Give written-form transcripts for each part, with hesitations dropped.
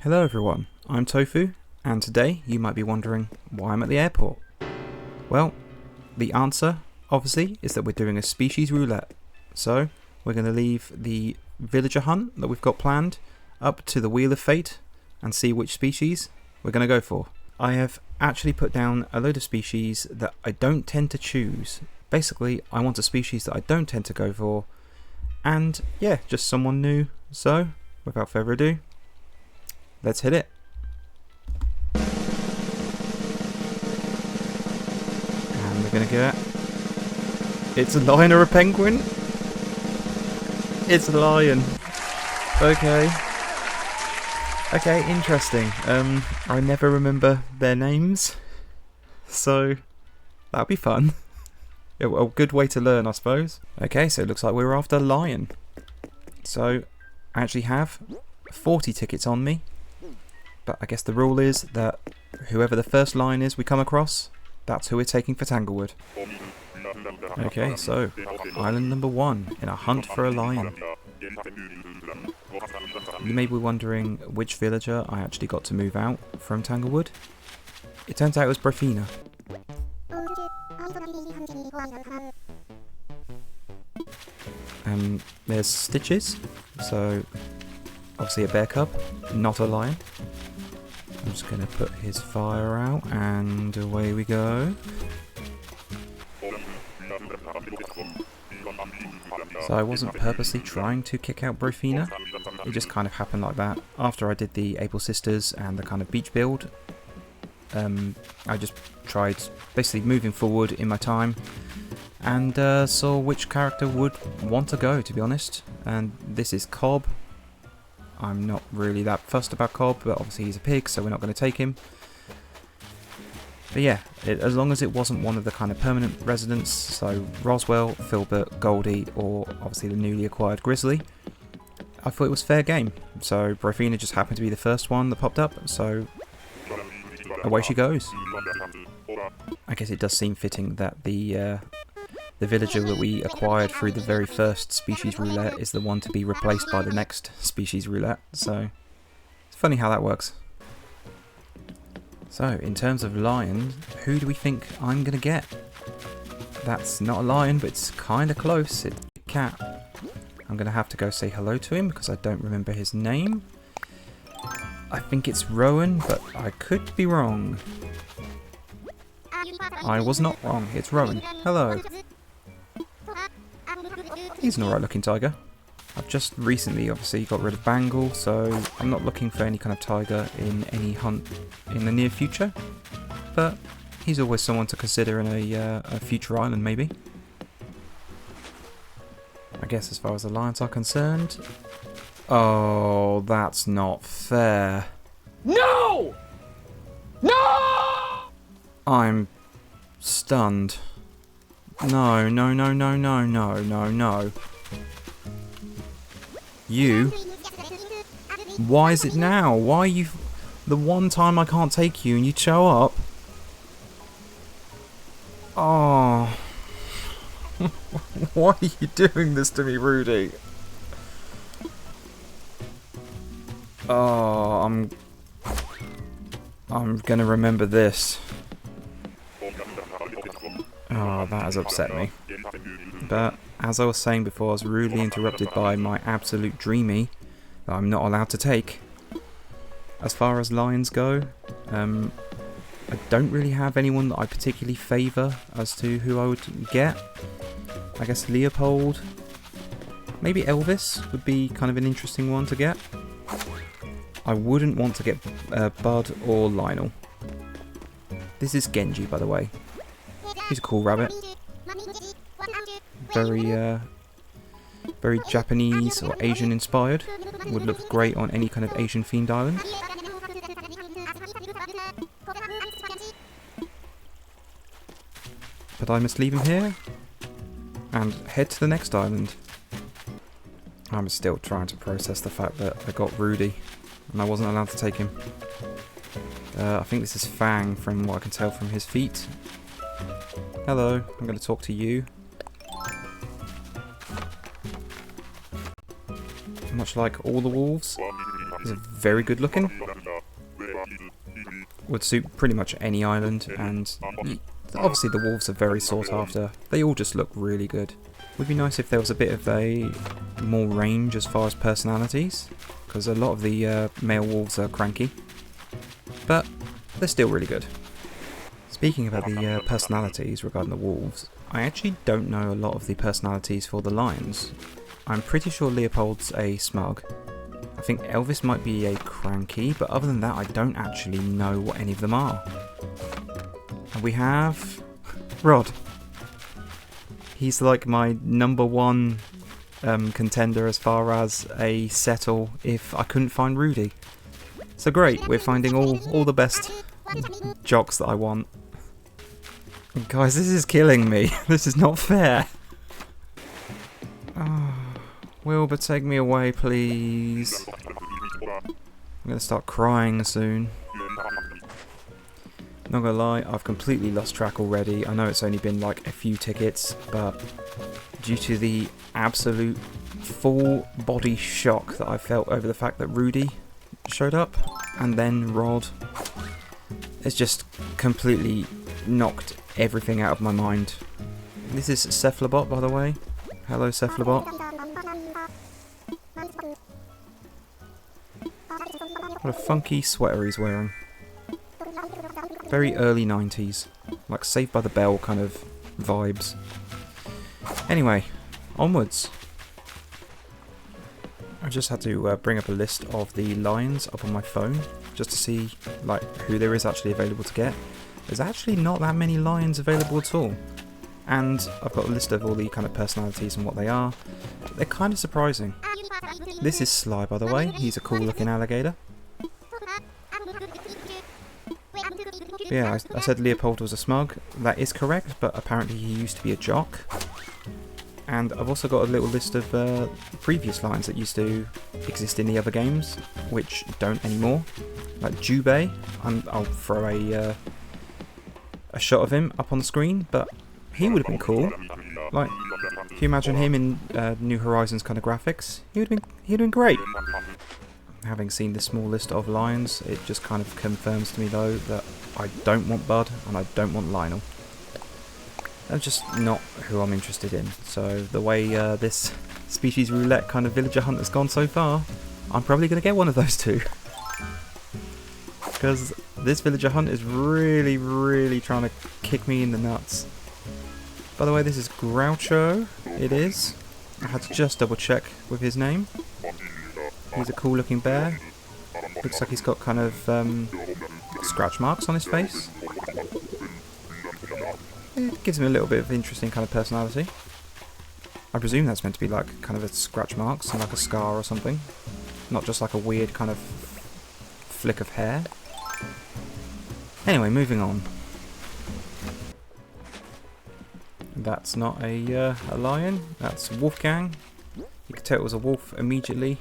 Hello everyone, I'm Tofu, and today you might be wondering why I'm at the airport. Well, the answer, obviously, is that we're doing a species roulette. So, we're going to leave the villager hunt that we've got planned up to the wheel of fate and see which species we're going to go for. I have actually put down a load of species that I don't tend to choose. Basically, I want a species that I don't tend to go for, and yeah, just someone new. So, without further ado, let's hit it. And we're gonna get... It's a lion or a penguin? It's a lion. Okay. Okay, interesting. I never remember their names, so that'll be fun. A good way to learn, I suppose. Okay, so it looks like we're after lion. So, I actually have 40 tickets on me. But I guess the rule is that whoever the first lion is we come across, that's who we're taking for Tanglewood. Okay, so island number 1 in a hunt for a lion. You may be wondering which villager I actually got to move out from Tanglewood. It turns out it was Brafina. There's Stitches, so obviously a bear cub, not a lion. I'm just going to put his fire out and away we go. So I wasn't purposely trying to kick out Brofina, it just kind of happened like that. After I did the Able Sisters and the kind of beach build, I just tried basically moving forward in my time and saw which character would want to go, to be honest. And this is Cobb. I'm not really that fussed about Cobb, but obviously he's a pig, so we're not going to take him. But yeah, as long as it wasn't one of the kind of permanent residents, so Roswell, Filbert, Goldie, or obviously the newly acquired Grizzly, I thought it was fair game. So Brofina just happened to be the first one that popped up, so away she goes. I guess it does seem fitting that the villager that we acquired through the very first Species Roulette is the one to be replaced by the next Species Roulette, so it's funny how that works. So, in terms of lions, who do we think I'm going to get? That's not a lion, but it's kind of close. It's a cat. I'm going to have to go say hello to him because I don't remember his name. I think it's Rowan, but I could be wrong. I was not wrong, it's Rowan. Hello. He's an alright looking tiger. I've just recently obviously got rid of Bangle, so I'm not looking for any kind of tiger in any hunt in the near future. But he's always someone to consider in a future island maybe. I guess as far as the lions are concerned... Oh, that's not fair. No! No! I'm stunned. No, no, no, no, no, no, no, no. You? Why is it now? Why are you... The one time I can't take you and you show up? Oh. Why are you doing this to me, Rudy? Oh, I'm gonna remember this. Oh, that has upset me. But, as I was saying before, I was rudely interrupted by my absolute dreamy that I'm not allowed to take. As far as lions go, I don't really have anyone that I particularly favour as to who I would get. I guess Leopold, maybe Elvis would be kind of an interesting one to get. I wouldn't want to get Bud or Lionel. This is Genji, by the way. He's a cool rabbit. Very Japanese or Asian inspired. Would look great on any kind of Asian themed island. But I must leave him here and head to the next island. I'm still trying to process the fact that I got Rudy and I wasn't allowed to take him. I think this is Fang from what I can tell from his feet. Hello, I'm going to talk to you. Much like all the wolves, is very good looking. Would suit pretty much any island, and obviously the wolves are very sought after. They all just look really good. Would be nice if there was a bit of a more range as far as personalities, because a lot of the male wolves are cranky, but they're still really good. Speaking about the personalities regarding the wolves, I actually don't know a lot of the personalities for the lions. I'm pretty sure Leopold's a smug. I think Elvis might be a cranky, but other than that I don't actually know what any of them are. And we have Rod. He's like my #1 contender as far as a settle if I couldn't find Rudy. So great, we're finding all the best jocks that I want. Guys, this is killing me. This is not fair. Oh, Wilbur, take me away, please. I'm going to start crying soon. Not gonna lie, I've completely lost track already. I know it's only been like a few tickets, but due to the absolute full body shock that I felt over the fact that Rudy showed up, and then Rod, it's just completely knocked everything out of my mind. This is Cephalobot, by the way. Hello, Cephalobot. What a funky sweater he's wearing. Very early 90s, like Saved by the Bell kind of vibes. Anyway, onwards. I just had to bring up a list of the lions up on my phone just to see like who there is actually available to get. There's actually not that many lions available at all, and I've got a list of all the kind of personalities and what they are. They're kind of surprising. This is Sly, by the way. He's a cool looking alligator. Yeah, I said Leopold was a smug. That is correct, but apparently he used to be a jock. And I've also got a little list of previous lions that used to exist in the other games, which don't anymore. Like Jubei, I'll throw a shot of him up on the screen, but he would have been cool. Like, if you imagine him in New Horizons kind of graphics, he'd have been great. Having seen this small list of lions, it just kind of confirms to me though that I don't want Bud and I don't want Lionel. They're just not who I'm interested in. So the way this Species Roulette kind of villager hunt has gone so far, I'm probably going to get one of those two. Because this villager hunt is really, really trying to kick me in the nuts. By the way, this is Groucho. It is. I had to just double check with his name. He's a cool looking bear. Looks like he's got kind of scratch marks on his face. It gives him a little bit of interesting kind of personality. I presume that's meant to be like kind of a scratch marks and like a scar or something. Not just like a weird kind of flick of hair. Anyway, moving on. That's not a lion, that's Wolfgang. You could tell it was a wolf immediately.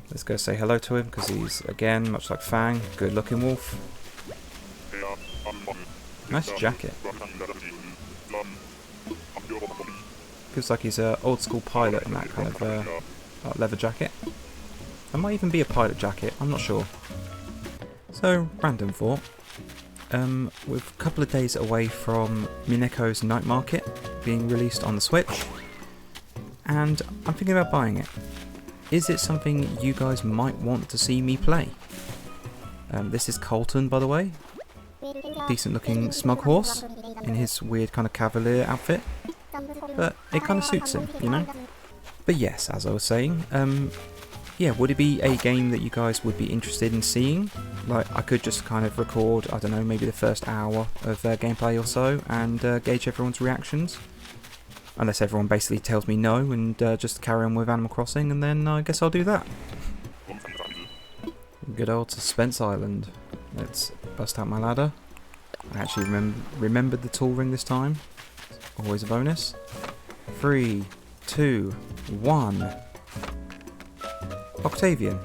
Let's go say hello to him because he's, again, much like Fang, good looking wolf. Nice jacket. Feels like he's an old school pilot in that kind of leather jacket. There might even be a pilot jacket, I'm not sure. So, random thought. We're a couple of days away from Mineko's Night Market being released on the Switch, and I'm thinking about buying it. Is it something you guys might want to see me play? This is Colton, by the way. Decent looking smug horse in his weird kind of cavalier outfit, but it kind of suits him, you know? But yes, as I was saying, yeah, would it be a game that you guys would be interested in seeing? Like, I could just kind of record, I don't know, maybe the first hour of gameplay or so, and gauge everyone's reactions. Unless everyone basically tells me no, and just carry on with Animal Crossing, and then I guess I'll do that. Good old Suspense Island. Let's bust out my ladder. I actually remembered the tool ring this time. Always a bonus. 3, 2, 1... Octavian.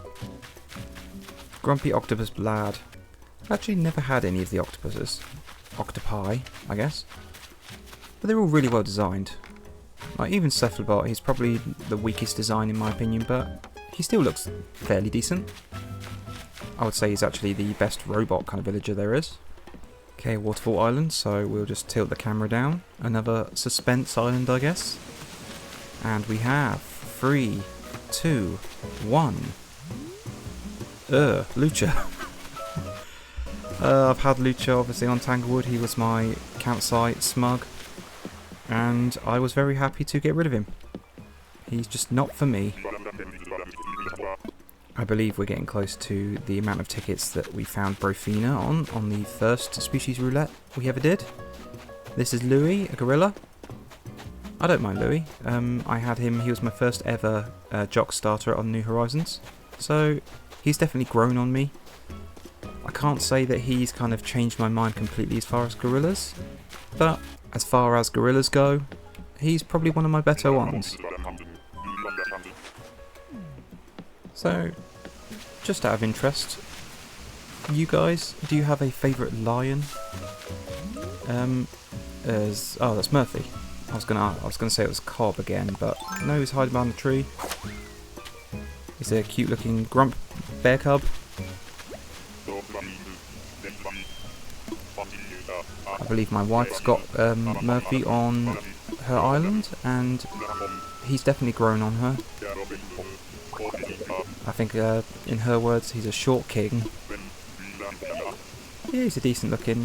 Grumpy Octopus Lad. I've actually never had any of the octopuses. Octopi, I guess. But they're all really well designed. Like, even Cephalobot, he's probably the weakest design in my opinion, but he still looks fairly decent. I would say he's actually the best robot kind of villager there is. Okay, Waterfall Island, so we'll just tilt the camera down. Another suspense island, I guess. And we have 3, 2, 1. Lucha. I've had Lucha obviously on Tanglewood. He was my campsite smug. And I was very happy to get rid of him. He's just not for me. I believe we're getting close to the amount of tickets that we found Brofina on the first Species Roulette we ever did. This is Louis, a gorilla. I don't mind Louis. I had him, he was my first ever jock starter on New Horizons. So he's definitely grown on me. I can't say that he's kind of changed my mind completely as far as gorillas. But as far as gorillas go, he's probably one of my better ones. So, just out of interest, you guys, do you have a favourite lion? Oh, that's Murphy. I was gonna say it was Cobb again, but no, he's hiding behind the tree. He's a cute looking grump bear cub. I believe my wife's got Murphy on her island, and he's definitely grown on her. I think, in her words, he's a short king. Yeah, he's a decent looking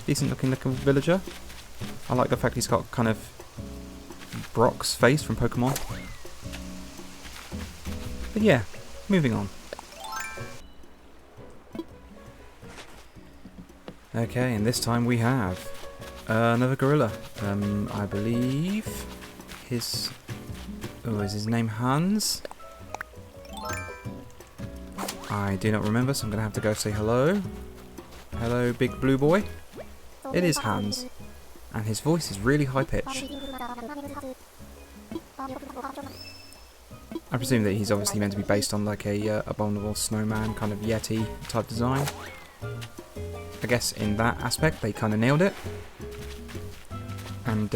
villager. I like the fact he's got kind of Brock's face from Pokemon. But yeah, moving on. Okay, and this time we have another gorilla. I believe his... Oh, is his name Hans? I do not remember, so I'm going to have to go say hello. Hello, big blue boy. It is Hans. And his voice is really high-pitched. I presume that he's obviously meant to be based on like a abominable snowman kind of Yeti type design. I guess in that aspect they kind of nailed it. And,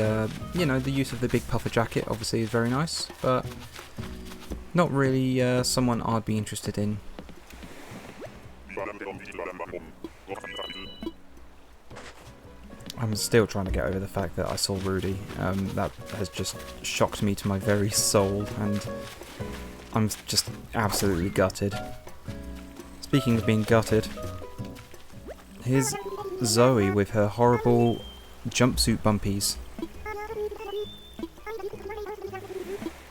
you know, the use of the big puffer jacket obviously is very nice, but not really someone I'd be interested in. I'm still trying to get over the fact that I saw Rudy. That has just shocked me to my very soul, and I'm just absolutely gutted. Speaking of being gutted, here's Zoe with her horrible jumpsuit bumpies.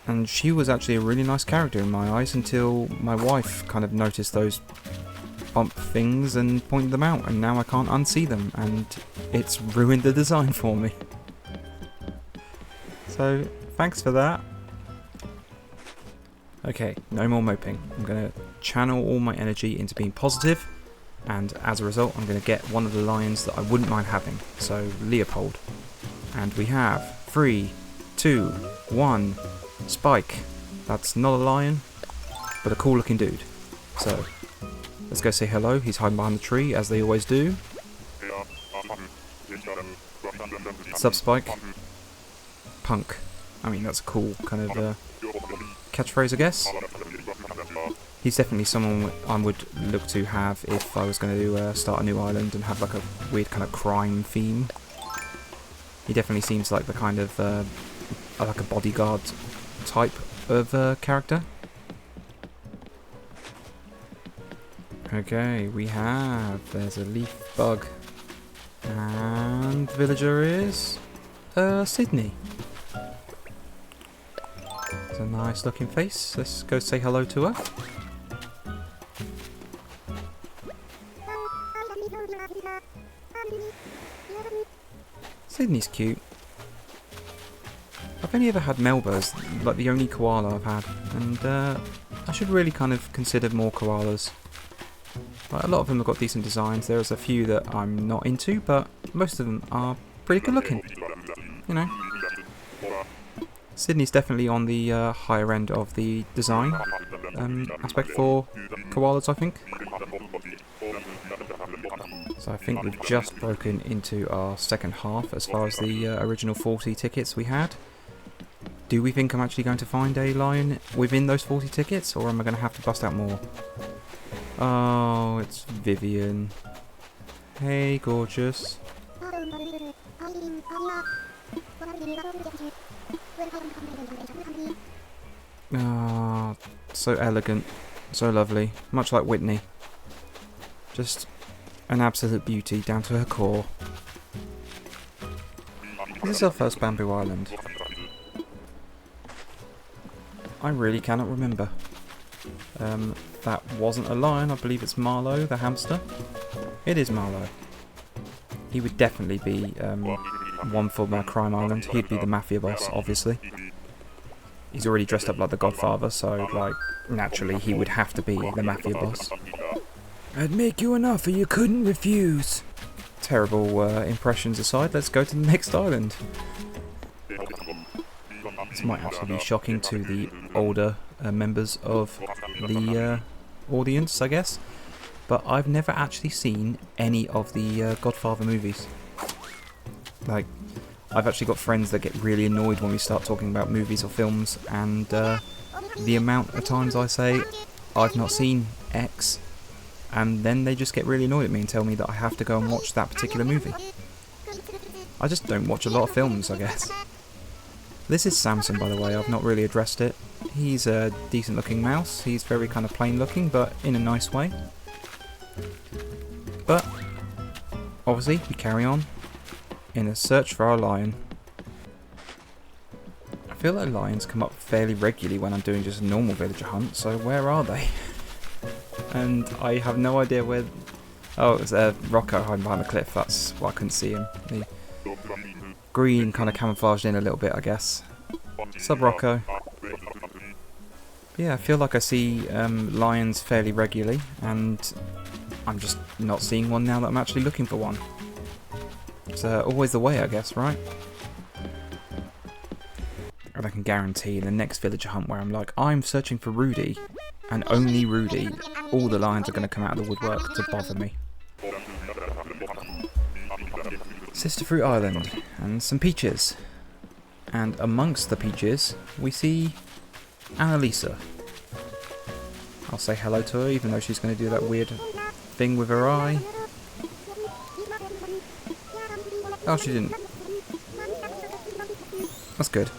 And she was actually a really nice character in my eyes until my wife kind of noticed those bump things and pointed them out, and now I can't unsee them, and it's ruined the design for me. So, thanks for that. Okay, no more moping. I'm going to channel all my energy into being positive, and as a result I'm going to get one of the lions that I wouldn't mind having, so Leopold. And we have 3, 2, 1, Spike. That's not a lion, but a cool looking dude. So, let's go say hello. He's hiding behind the tree, as they always do. What's up, Spike? Punk. I mean, that's a cool kind of catchphrase, I guess. He's definitely someone I would look to have if I was going to start a new island and have like a weird kind of crime theme. He definitely seems like the kind of like a bodyguard type of character. Okay, we have... There's a leaf bug. And villager is... Sydney. It's a nice looking face. Let's go say hello to her. Sydney's cute. I've only ever had Melbas, like the only koala I've had. And I should really kind of consider more koalas. A lot of them have got decent designs. There's a few that I'm not into, but most of them are pretty good looking. You know. Sydney's definitely on the higher end of the design aspect for koalas, I think. So I think we've just broken into our second half as far as the original 40 tickets we had. Do we think I'm actually going to find a lion within those 40 tickets, or am I going to have to bust out more? Oh, it's Vivian. Hey, gorgeous. Ah, so elegant, so lovely, much like Whitney. Just an absolute beauty down to her core. This is our first Bamboo Island. I really cannot remember. That wasn't a lion, I believe it's Marlowe, the hamster. It is Marlowe. He would definitely be one for my crime island. He'd be the mafia boss, obviously. He's already dressed up like the Godfather, so, like, naturally he would have to be the mafia boss. I'd make you an offer you couldn't refuse. Terrible impressions aside, let's go to the next island. This might actually be shocking to the older members of the audience, I guess. But I've never actually seen any of the Godfather movies. Like, I've actually got friends that get really annoyed when we start talking about movies or films, and the amount of times I say, I've not seen X, and then they just get really annoyed at me and tell me that I have to go and watch that particular movie. I just don't watch a lot of films, I guess. This is Samson, by the way. I've not really addressed it. He's a decent looking mouse. He's very kind of plain looking, but in a nice way. But obviously we carry on in a search for our lion. I feel like lions come up fairly regularly when I'm doing just a normal villager hunt, so where are they? And I have no idea where... Oh, it was Rocco hiding behind the cliff. That's why I couldn't see him. The green kind of camouflaged in a little bit, I guess. Sub Rocco. Yeah, I feel like I see lions fairly regularly, and I'm just not seeing one now that I'm actually looking for one. It's always the way, I guess, right? And I can guarantee the next villager hunt where I'm like, I'm searching for Rudy, and only Rudy, all the lions are going to come out of the woodwork to bother me. Sister Fruit Island, and some peaches. And amongst the peaches, we see Annalisa. I'll say hello to her, even though she's going to do that weird thing with her eye. Oh, she didn't. That's good.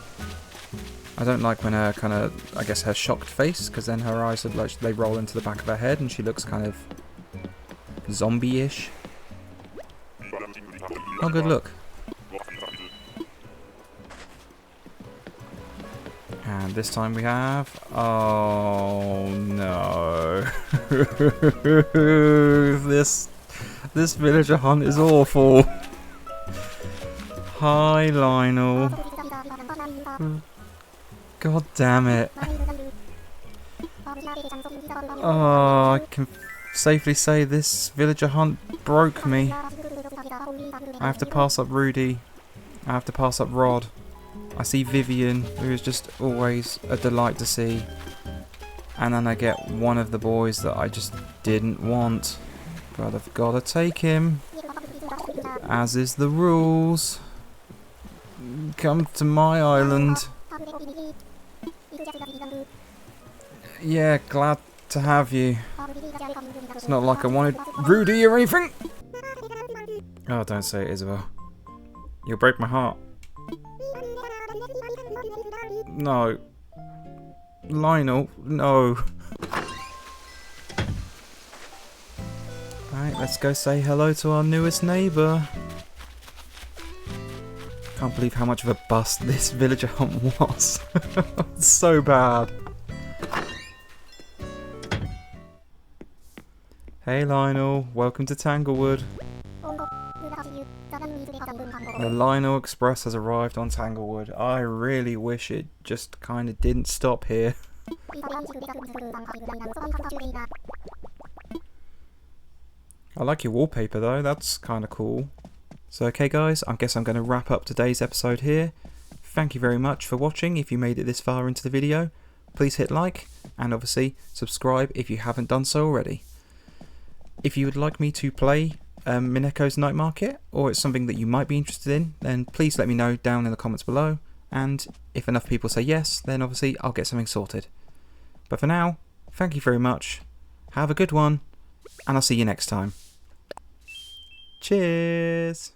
I don't like when her kind of, I guess, her shocked face, because then her eyes are like they roll into the back of her head, and she looks kind of zombie-ish. Oh, good look. And this time we have... Oh, no. This villager hunt is awful. Hi, Lionel. God damn it. Oh, I can safely say this villager hunt broke me. I have to pass up Rudy. I have to pass up Rod. I see Vivian, who is just always a delight to see. And then I get one of the boys that I just didn't want. But I've got to take him. As is the rules. Come to my island. Yeah, glad to have you. It's not like I wanted Rudy or anything. Oh, don't say it, Isabel. You'll break my heart. No. Lionel, no. Right, let's go say hello to our newest neighbour. Can't believe how much of a bust this villager hunt was. So bad. Hey Lionel, welcome to Tanglewood. The Lionel Express has arrived on Tanglewood. I really wish it just kind of didn't stop here. I like your wallpaper though, that's kind of cool. So okay guys, I guess I'm going to wrap up today's episode here. Thank you very much for watching. If you made it this far into the video, please hit like, and obviously subscribe if you haven't done so already. If you would like me to play Mineko's Night Market, or it's something that you might be interested in, then please let me know down in the comments below. and if enough people say yes, then obviously I'll get something sorted. But for now, thank you very much, have a good one, and I'll see you next time. Cheers!